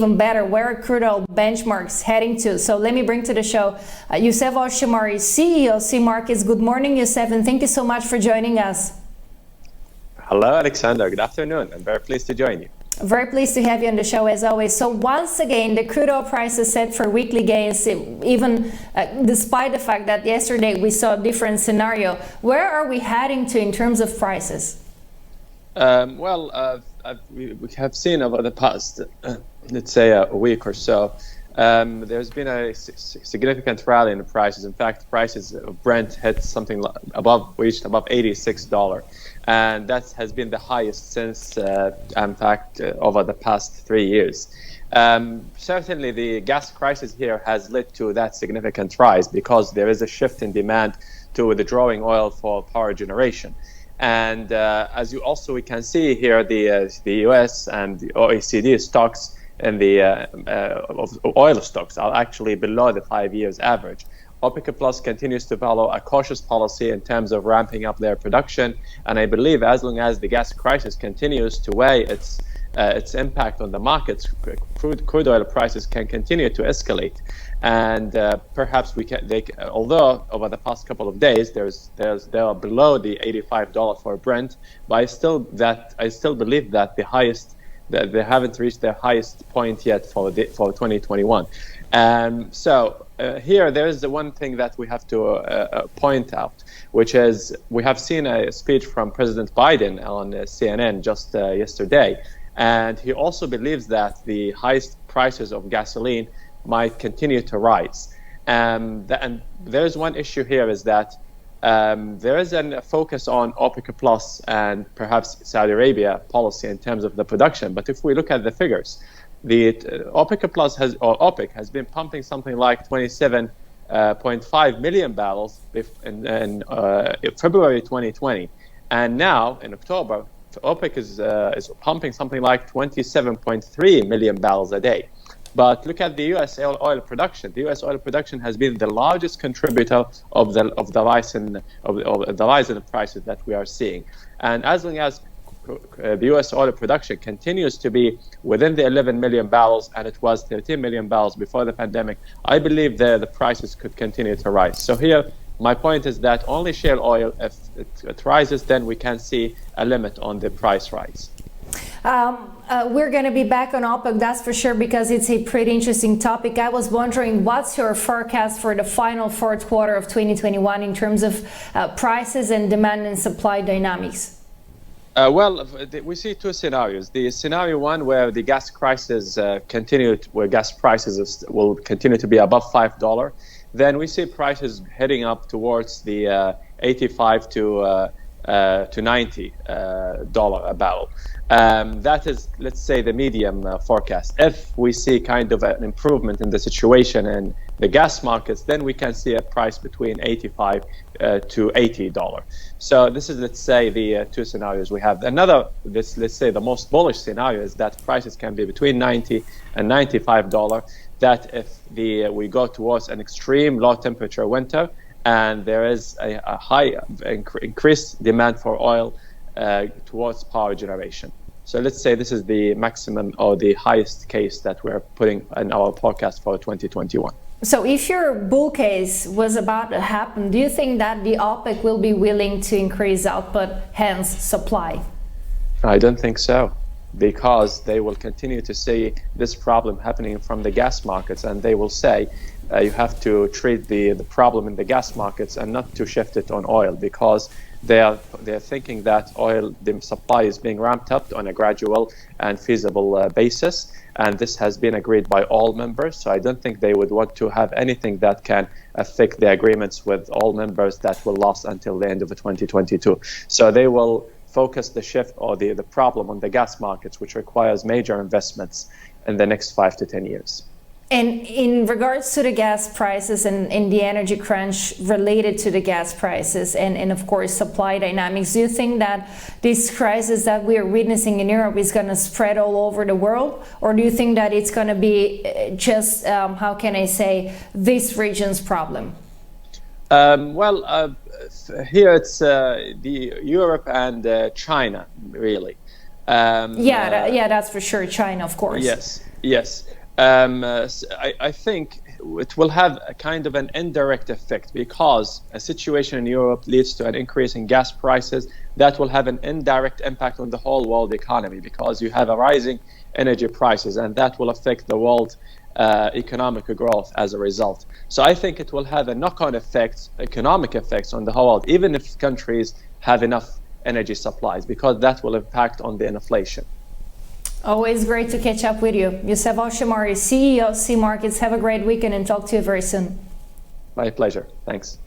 even better, where are crude oil benchmarks heading to? So let me bring to the show Youssef Alshimari, CEO of CMarkets. Good morning, Youssef, and thank you so much for joining us. Hello, Alexander. Good afternoon. I'm very pleased to join you. Very pleased to have you on the show as always. So once again, the crude oil price is set for weekly gains, even despite the fact that yesterday we saw a different scenario. Where are we heading to in terms of prices? We have seen over the past, let's say, a week or so, there's been a significant rally in the prices. In fact, prices of Brent hit something reached above $86. And that has been the highest since, in fact, over the past 3 years. Certainly, the gas crisis here has led to that significant rise because there is a shift in demand to withdrawing oil for power generation. And as we can see here, the US and the OECD stocks and the oil stocks are actually below the 5 years average. OPEC Plus continues to follow a cautious policy in terms of ramping up their production, and I believe as long as the gas crisis continues to weigh its impact on the markets, crude oil prices can continue to escalate. And perhaps although over the past couple of days they are below the $85 for Brent, but I still believe that that they haven't reached their highest point yet for 2021. Here there is the one thing that we have to point out, which is we have seen a speech from President Biden on CNN just yesterday, and he also believes that the highest prices of gasoline might continue to rise. And there's one issue here is that there is a focus on OPEC Plus and perhaps Saudi Arabia policy in terms of the production. But if we look at the figures, the OPEC has been pumping something like 27.5 million barrels in February 2020, and now in October, OPEC is pumping something like 27.3 million barrels a day. But look at the U.S. oil production. The U.S. oil production has been the largest contributor of the rise in the prices that we are seeing. And as long as the U.S. oil production continues to be within the 11 million barrels, and it was 13 million barrels before the pandemic, I believe the prices could continue to rise. So here, my point is that only shale oil, if it rises, then we can see a limit on the price rise. We're going to be back on OPEC, that's for sure, because it's a pretty interesting topic. I was wondering, what's your forecast for the final fourth quarter of 2021 in terms of prices and demand and supply dynamics? We see two scenarios. The scenario one, where the gas prices will continue to be above $5. Then we see prices heading up towards the 85 to $90 a barrel. That is, let's say, the medium forecast. If we see kind of an improvement in the situation in the gas markets, then we can see a price between $85 to $80. So this is, let's say, the two scenarios we have. Let's say the most bullish scenario is that prices can be between $90 and $95. That if we go towards an extreme low temperature winter, and there is a high increased demand for oil towards power generation. So let's say this is the maximum or the highest case that we're putting in our forecast for 2021. So if your bull case was about to happen, do you think that the OPEC will be willing to increase output, hence supply? I don't think so, because they will continue to see this problem happening from the gas markets, and they will say you have to treat the problem in the gas markets and not to shift it on oil, because they're thinking that oil supply is being ramped up on a gradual and feasible basis, and this has been agreed by all members. So I don't think they would want to have anything that can affect the agreements with all members that will last until the end of 2022. So they will focus the shift or the problem on the gas markets, which requires major investments in the next 5 to 10 years. And in regards to the gas prices and the energy crunch related to the gas prices and of course supply dynamics, do you think that this crisis that we are witnessing in Europe is going to spread all over the world? Or do you think that it's going to be just, how can I say, this region's problem? Here it's Europe and China, really. Yeah, that's for sure. China, of course. Yes. Yes. I think it will have a kind of an indirect effect because a situation in Europe leads to an increase in gas prices that will have an indirect impact on the whole world economy because you have a rising energy prices and that will affect the world economic growth as a result. So I think it will have a knock-on effects, economic effects on the whole world, even if countries have enough energy supplies, because that will impact on the inflation. Always great to catch up with you. Youssef Al-Shamari, CEO of Sea Markets. Have a great weekend and talk to you very soon. My pleasure. Thanks.